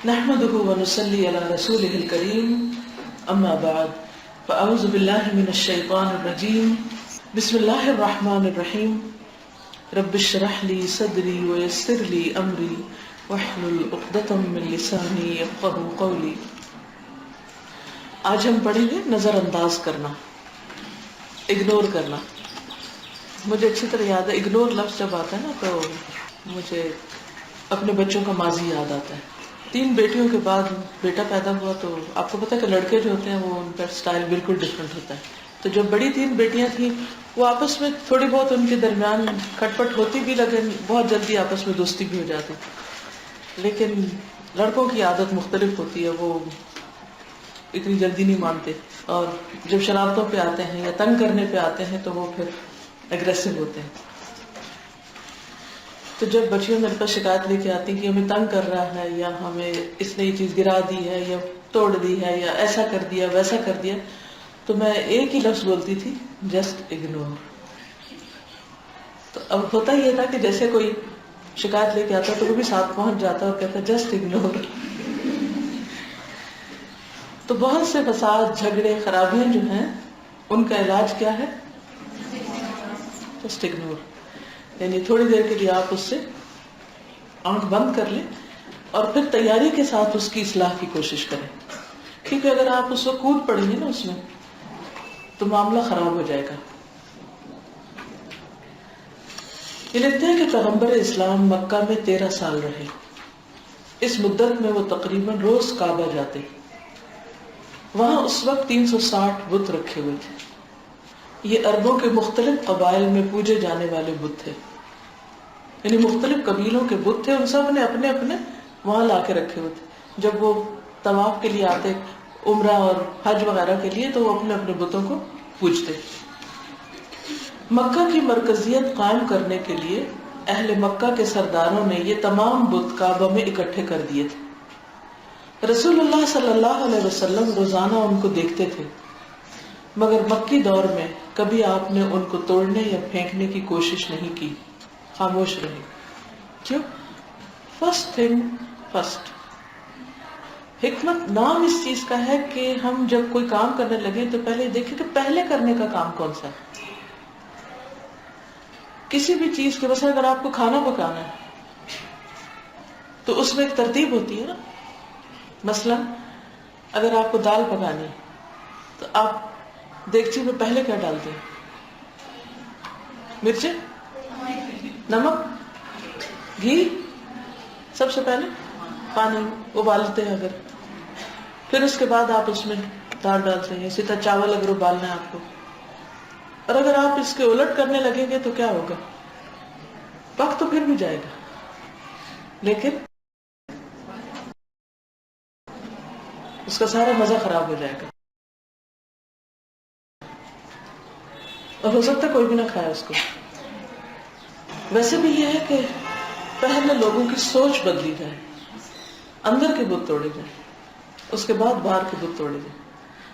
نحمده ونصلي على رسوله الكريم اما بعد فاعوذ بالله من الشيطان الرجيم بسم الله الرحمن الرحيم رب اشرح لي صدري ويسر لي امري واحلل عقدة من لساني يفقهوا قولي. آج ہم پڑھیں گے نظر انداز کرنا، اگنور کرنا. مجھے اچھی طرح یاد ہے اگنور لفظ جب آتا ہے نا تو مجھے اپنے بچوں کا ماضی یاد آتا ہے. 3 بیٹیوں کے بعد بیٹا پیدا ہوا تو آپ کو پتا ہے کہ لڑکے جو ہوتے ہیں وہ ان کا سٹائل بالکل ڈفرینٹ ہوتا ہے. تو جو بڑی 3 بیٹیاں تھیں وہ آپس میں تھوڑی بہت ان کے درمیان کھٹ پٹ ہوتی بھی، لیکن بہت جلدی آپس میں دوستی بھی ہو جاتی. لیکن لڑکوں کی عادت مختلف ہوتی ہے، وہ اتنی جلدی نہیں مانتے، اور جب شرارتوں پہ آتے ہیں یا تنگ کرنے پہ آتے ہیں تو وہ پھر اگریسو ہوتے ہیں. تو جب بچیاں میرے پاس شکایت لے کے آتی ہیں کہ ہمیں تنگ کر رہا ہے یا ہمیں اس نے یہ چیز گرا دی ہے یا توڑ دی ہے یا ایسا کر دیا ویسا کر دیا، تو میں ایک ہی لفظ بولتی تھی، جسٹ اگنور. تو اب ہوتا یہ تھا کہ جیسے کوئی شکایت لے کے آتا تو وہ بھی ساتھ پہنچ جاتا اور کہتا جسٹ اگنور. تو بہت سے فساد، جھگڑے، خرابیاں جو ہیں ان کا علاج کیا ہے؟ Just ignore. یعنی تھوڑی دیر کے لیے آپ اس سے آنکھ بند کر لیں اور پھر تیاری کے ساتھ اس کی اصلاح کی کوشش کریں، کیونکہ اگر آپ اس وقت کود پڑیں گے نا اس میں تو معاملہ خراب ہو جائے گا. یہ لکھتے ہیں کہ پیغمبر اسلام مکہ میں 13 سال رہے. اس مدت میں وہ تقریباً روز کعبہ جاتے. وہاں اس وقت 360 بت رکھے ہوئے تھے. یہ عربوں کے مختلف قبائل میں پوجے جانے والے بت تھے، یعنی مختلف قبیلوں کے بت تھے. ان سب نے اپنے اپنے وہاں لا کے رکھے ہوئے تھے. جب وہ طواف کے لیے آتے، عمرہ اور حج وغیرہ کے لیے، تو وہ اپنے اپنے بتوں کو پوجتے. مکہ کی مرکزیت قائم کرنے کے لیے اہل مکہ کے سرداروں نے یہ تمام بت کعبہ میں اکٹھے کر دیے تھے. رسول اللہ صلی اللہ علیہ وسلم روزانہ ان کو دیکھتے تھے، مگر مکی دور میں کبھی آپ نے ان کو توڑنے یا پھینکنے کی کوشش نہیں کی، خاموش رہے. کیوں؟ First thing first. حکمت نام اس چیز کا ہے کہ ہم جب کوئی کام کرنے لگے تو پہلے دیکھیں کہ پہلے کرنے کا کام کون سا ہے. کسی بھی چیز کے، مثلا اگر آپ کو کھانا پکانا ہے تو اس میں ایک ترتیب ہوتی ہے نا. مثلا اگر آپ کو دال پکانی ہے تو آپ دیگچی میں پہلے کیا ڈالتے ہیں؟ مرچیں، نمک، گھی، سب سے پہلے پانی ابالتے ہیں. اگر پھر اس کے بعد آپ اس میں دال ڈالتے ہیں. اسی طرح چاول اگر ابالنا ہے آپ کو، اور اگر آپ اس کے الٹ کرنے لگیں گے تو کیا ہوگا؟ وقت تو پھر بھی جائے گا، لیکن اس کا سارا مزہ خراب ہو جائے گا اور ہو سکتا ہے کوئی بھی نہ کھائے اس کو. ویسے بھی یہ ہے کہ پہلے لوگوں کی سوچ بدلی جائے، اندر کے بت توڑے جائیں، اس کے بعد باہر کے بت توڑے جائیں.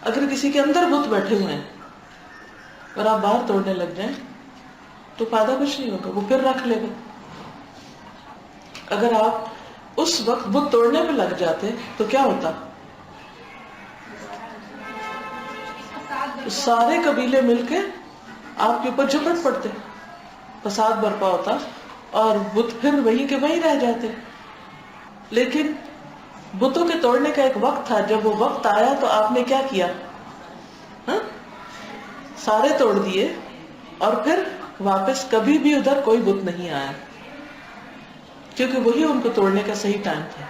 اگر کسی کے اندر بت بیٹھے ہوئے ہیں اور آپ باہر توڑنے لگ جائیں تو فائدہ کچھ نہیں ہوگا، وہ پھر رکھ لے گا. اگر آپ اس وقت بت توڑنے پہ لگ جاتے تو کیا ہوتا؟ سارے قبیلے مل کے آپ کے اوپر جھپٹ پڑتے، فساد برپا ہوتا اور بت پھر وہیں کے وہیں رہ جاتے. لیکن بتوں کے توڑنے کا ایک وقت تھا، جب وہ وقت آیا تو آپ نے کیا کیا؟ سارے توڑ دیے اور پھر واپس کبھی بھی ادھر کوئی بت نہیں آیا، کیونکہ وہی ان کو توڑنے کا صحیح ٹائم تھا.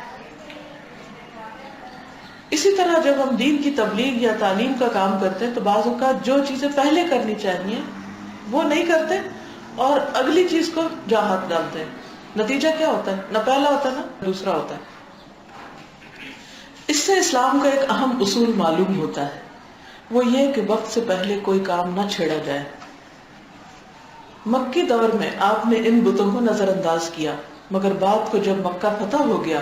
اسی طرح جب ہم دین کی تبلیغ یا تعلیم کا کام کرتے ہیں تو بعض اوقات جو چیزیں پہلے کرنی چاہیے وہ نہیں کرتے اور اگلی چیز کو جا ہاتھ ڈالتے ہیں. نتیجہ کیا ہوتا ہے؟ نہ پہلا ہوتا ہے نہ دوسرا ہوتا ہے. اس سے اسلام کا ایک اہم اصول معلوم ہوتا ہے، وہ یہ کہ وقت سے پہلے کوئی کام نہ چھیڑا جائے. مکی دور میں آپ نے ان بتوں کو نظر انداز کیا، مگر بعد کو جب مکہ فتح ہو گیا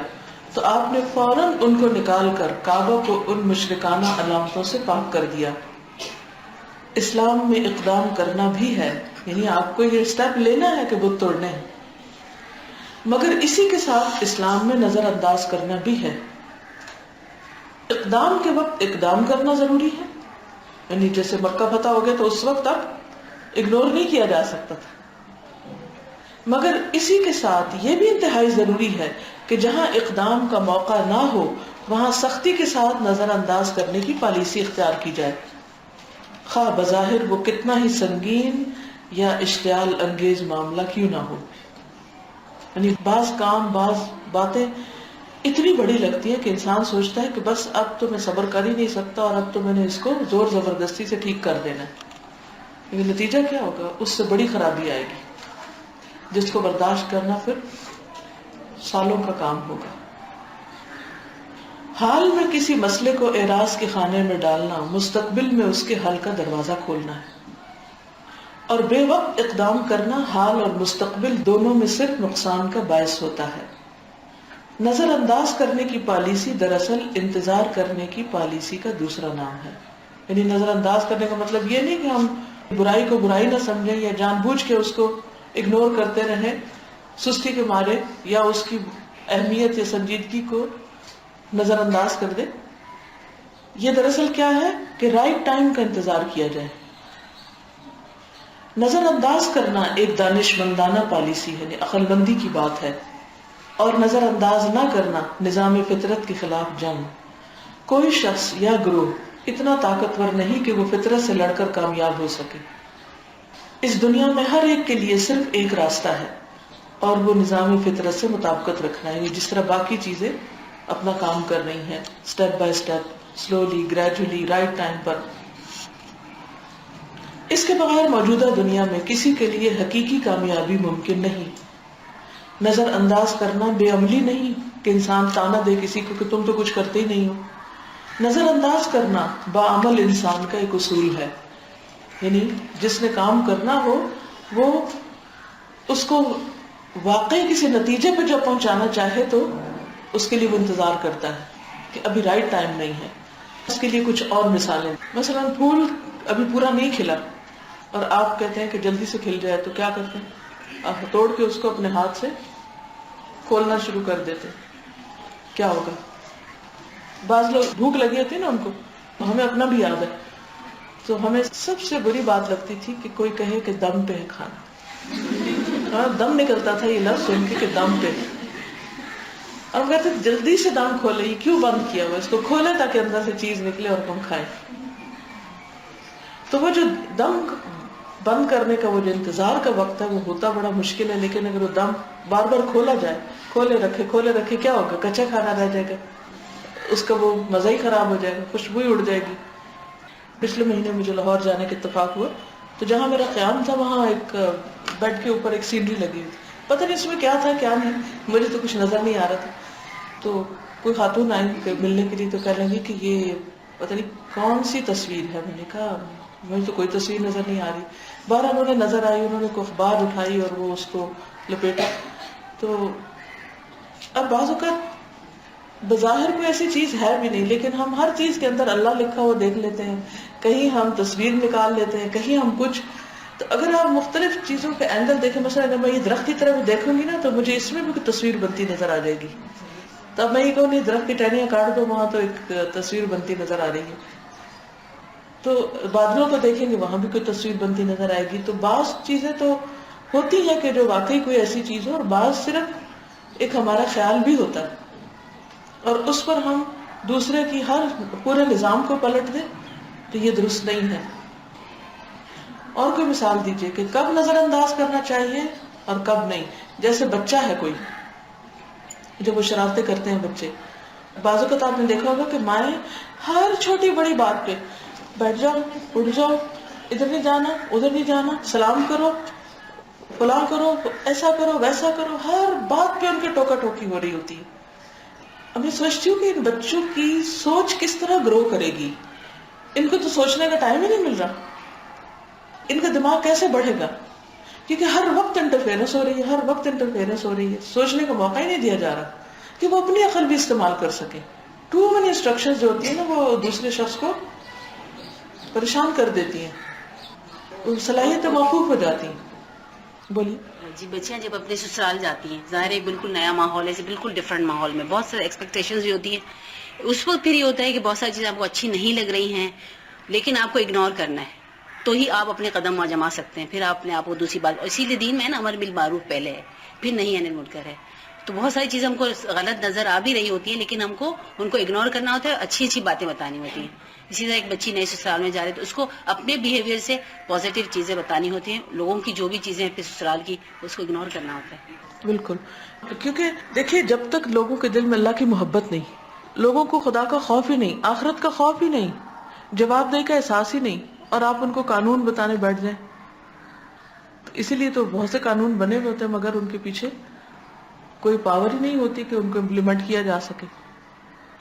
تو آپ نے فوراً ان کو نکال کر کعبہ کو ان مشرکانہ علامتوں سے پاک کر دیا. اسلام میں اقدام کرنا بھی ہے، یعنی آپ کو یہ سٹیپ لینا ہے کہ بت توڑنے ہیں، مگر اسی کے ساتھ اسلام میں نظر انداز کرنا بھی ہے. اقدام کے وقت اقدام کرنا ضروری ہے، یعنی جیسے مکہ فتح ہو گیا تو اس وقت تک اگنور نہیں کیا جا سکتا تھا، مگر اسی کے ساتھ یہ بھی انتہائی ضروری ہے کہ جہاں اقدام کا موقع نہ ہو وہاں سختی کے ساتھ نظر انداز کرنے کی پالیسی اختیار کی جائے، خواہ بظاہر وہ کتنا ہی سنگین یا اشتعال انگیز معاملہ کیوں نہ ہو۔ یعنی بعض کام، بعض باتیں اتنی بڑی لگتی ہیں کہ انسان سوچتا ہے کہ بس اب تو میں صبر کر ہی نہیں سکتا اور اب تو میں نے اس کو زور زبردستی سے ٹھیک کر دینا ہے، لیکن نتیجہ کیا ہوگا؟ اس سے بڑی خرابی آئے گی جس کو برداشت کرنا پھر سالوں کا کام ہوگا۔ حال میں کسی مسئلے کو اعراض کے خانے میں ڈالنا مستقبل میں اس کے حل کا دروازہ کھولنا ہے، اور بے وقت اقدام کرنا حال اور مستقبل دونوں میں صرف نقصان کا باعث ہوتا ہے۔ نظر انداز کرنے کی پالیسی دراصل انتظار کرنے کی پالیسی کا دوسرا نام ہے۔ یعنی نظر انداز کرنے کا مطلب یہ نہیں کہ ہم برائی کو برائی نہ سمجھیں یا جان بوجھ کے اس کو اگنور کرتے رہیں سستی کے مارے، یا اس کی اہمیت یا سنجیدگی کو نظر انداز کر دے۔ یہ دراصل کیا ہے کہ رائٹ ٹائم کا انتظار کیا جائے۔ نظر انداز کرنا ایک دانشمندانہ پالیسی ہے، یعنی عقل مندی کی بات ہے، اور نظر انداز نہ کرنا نظام فطرت کے خلاف جنگ۔ کوئی شخص یا گروہ اتنا طاقتور نہیں کہ وہ فطرت سے لڑ کر کامیاب ہو سکے۔ اس دنیا میں ہر ایک کے لیے صرف ایک راستہ ہے، اور وہ نظام فطرت سے مطابقت رکھنا ہے، جس طرح باقی چیزیں اپنا کام کر رہی ہیں، step by step, slowly, gradually, right time پر۔ اس کے بغیر موجودہ دنیا میں کسی کے لیے حقیقی کامیابی ممکن نہیں۔ نظر انداز کرنا بے عملی نہیں کہ انسان تانا دے کسی کو کہ تم تو کچھ کرتے ہی نہیں ہو۔ نظر انداز کرنا باعمل انسان کا ایک اصول ہے، یعنی جس نے کام کرنا ہو وہ اس کو واقعی کسی نتیجے پہ جب پہنچانا چاہے تو اس کے لیے وہ انتظار کرتا ہے کہ ابھی رائٹ ٹائم نہیں ہے۔ اس کے لیے کچھ اور مثالیں، مثلا پھول ابھی پورا نہیں کھلا اور آپ کہتے ہیں کہ جلدی سے کھل جائے تو کیا کرتے ہیں؟ آپ توڑ کے اس کو اپنے ہاتھ سے کھولنا شروع کر دیتے، کیا ہوگا؟ بعض لوگ بھوک لگی ہوتی ہے نا ان کو، ہمیں اپنا بھی یاد ہے، تو ہمیں سب سے بری بات لگتی تھی کہ کوئی کہے کہ دم پہ ہے کھانا، دم نکلتا تھا یہ لفظ سن کے کہ دم پہ، اور ہم کہتے جلدی سے دم کھولے، یہ کیوں بند کیا ہوا، اس کو کھولے تاکہ اندر سے چیز نکلے اور ہم کھائیں۔ تو وہ جو دم بند کرنے کا وہ جو انتظار کا وقت ہے وہ ہوتا بڑا مشکل ہے، لیکن اگر وہ دم بار بار کھولا جائے، کھولے رکھے کیا ہوگا؟ کچا کھانا رہ جائے گا، اس کا وہ مزہ ہی خراب ہو جائے گا، خوشبو ہی اڑ جائے گی۔ پچھلے مہینے مجھے لاہور جانے کا اتفاق ہوا، تو جہاں میرا قیام تھا وہاں ایک بیڈ کے اوپر ایک سینری لگی ہوئی تھی، پتہ نہیں اس میں کیا تھا کیا نہیں، مجھے تو کچھ نظر نہیں آ رہا تھا۔ تو کوئی خاتون آئی ملنے کے لیے تو کہنے لگی کہ یہ پتہ نہیں کون سی تصویر ہے۔ میں نے کہا مجھے تو کوئی تصویر نظر نہیں آ رہی۔ بہرحال انہوں نے نظر آئی، انہوں نے کوئی اخبار اٹھائی اور وہ اس کو لپیٹا۔ تو اب بعض اوقات بظاہر کوئی ایسی چیز ہے بھی نہیں، لیکن ہم ہر چیز کے اندر اللہ لکھا ہوا دیکھ لیتے ہیں، کہیں ہم تصویر نکال لیتے ہیں، کہیں ہم کچھ۔ تو اگر آپ مختلف چیزوں کے اینگل دیکھیں، مثلا اگر میں یہ درخت کی طرف دیکھوں گی نا تو مجھے اس میں بھی کوئی تصویر بنتی نظر آ جائے گی، تب میں یہ کہوں نہیں درخت کی ٹہنیاں کاٹ دو، وہاں تو ایک تصویر بنتی نظر آ رہی ہے۔ تو بادلوں کو دیکھیں گے وہاں بھی کوئی تصویر بنتی نظر آئے گی۔ تو بعض چیزیں تو ہوتی ہیں کہ جو واقعی کوئی ایسی چیز ہو، اور بعض صرف ایک ہمارا خیال بھی ہوتا ہے اور اس پر ہم دوسرے کی ہر پورے نظام کو پلٹ دیں، تو یہ درست نہیں ہے۔ اور کوئی مثال دیجئے کہ کب نظر انداز کرنا چاہیے اور کب نہیں۔ جیسے بچہ ہے کوئی، جب وہ شرارتیں کرتے ہیں بچے، بعض اوقات آپ نے دیکھا ہوگا کہ مائیں ہر چھوٹی بڑی بات پہ بیٹھ جاؤ، اٹھ جاؤ، ادھر نہیں جانا، ادھر نہیں جانا، سلام کرو، فلاں کرو، ایسا کرو، ویسا کرو، ہر بات پہ ان کے ٹوکا ٹوکی ہو رہی ہوتی ہے۔ اب میں سوچتی ہوں کہ ان بچوں کی سوچ کس طرح گرو کرے گی؟ ان کو تو سوچنے کا ٹائم ہی نہیں مل رہا، ان کا دماغ کیسے بڑھے گا؟ کیونکہ ہر وقت انٹرفیئرنس ہو رہی ہے، ہر وقت انٹرفیئرنس ہو رہی ہے، سوچنے کا موقع ہی نہیں دیا جا رہا کہ وہ اپنی عقل بھی استعمال کر سکے۔ ٹو مینی انسٹرکشنز جو ہوتی ہیں نا وہ دوسرے شخص کو پریشان کر دیتی ہیں، صلاحیتیں موقوف ہو جاتی ہیں۔ بولیے۔ جی، بچیاں جب اپنے سسرال جاتی ہیں، ظاہر ہے بالکل نیا ماحول ہے، بالکل ڈفرینٹ ماحول میں بہت سارے ایکسپیکٹیشنز بھی ہوتی ہیں اس وقت پھر یہ ہوتا ہے کہ بہت ساری چیزیں آپ کو اچھی نہیں لگ رہی ہیں لیکن آپ کو اگنور کرنا ہے تو ہی آپ اپنے قدم جما سکتے ہیں. پھر آپ اپنے آپ کو دوسری بات, اسی لیے دین میں ہے نا امر بالمعروف پہلے ہے پھر نہیں عن المنکر ہے. تو بہت ساری چیزیں ہم کو غلط نظر آ بھی رہی ہوتی ہیں لیکن ہم کو ان کو اگنور کرنا ہوتا ہے, اچھی اچھی باتیں بتانی ہوتی ہیں. اسی طرح ایک بچی نئے سسرال میں جا رہی ہے تو اس کو اپنے بیہیویئر سے پازیٹیو چیزیں بتانی ہوتی ہیں, لوگوں کی جو بھی چیزیں ہیں اپنے سسرال کی اس کو اگنور کرنا ہوتا ہے. بالکل, کیونکہ دیکھیے جب تک لوگوں کے دل میں اللہ کی محبت نہیں, لوگوں کو خدا کا خوف ہی نہیں, آخرت کا خوف ہی نہیں, جواب دہی کا احساس ہی نہیں, اور آپ ان کو قانون بتانے بیٹھ جائیں, تو اسی لیے تو بہت سے قانون بنے ہوئے ہوتے ہیں مگر ان کے پیچھے کوئی پاور ہی نہیں ہوتی کہ ان کو امپلیمنٹ کیا جا سکے.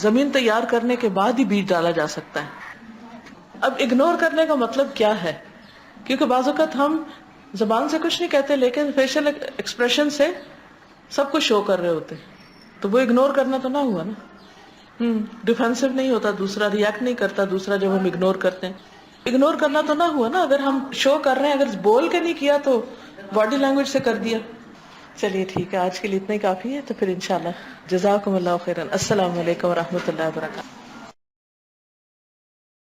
زمین تیار کرنے کے بعد ہی بیج ڈالا جا سکتا ہے. اب اگنور کرنے کا مطلب کیا ہے, کیونکہ بعض اوقات ہم زبان سے کچھ نہیں کہتے لیکن فیشل ایکسپریشن سے سب کچھ شو کر رہے ہوتے, تو وہ اگنور کرنا تو نہ ہوا نا. ڈیفینسو نہیں ہوتا دوسرا, ریئیکٹ نہیں کرتا دوسرا جب ہم اگنور کرتے ہیں. اگنور کرنا تو نہ ہوا نا, اگر ہم شو کر رہے ہیں, اگر بول کے نہیں کیا تو باڈی لینگویج سے کر دیا. چلیے ٹھیک ہے, آج کے لیے اتنا ہی کافی ہے, تو پھر انشاءاللہ جزاکم اللہ خیرا. السلام علیکم ورحمۃ اللہ وبرکاتہ.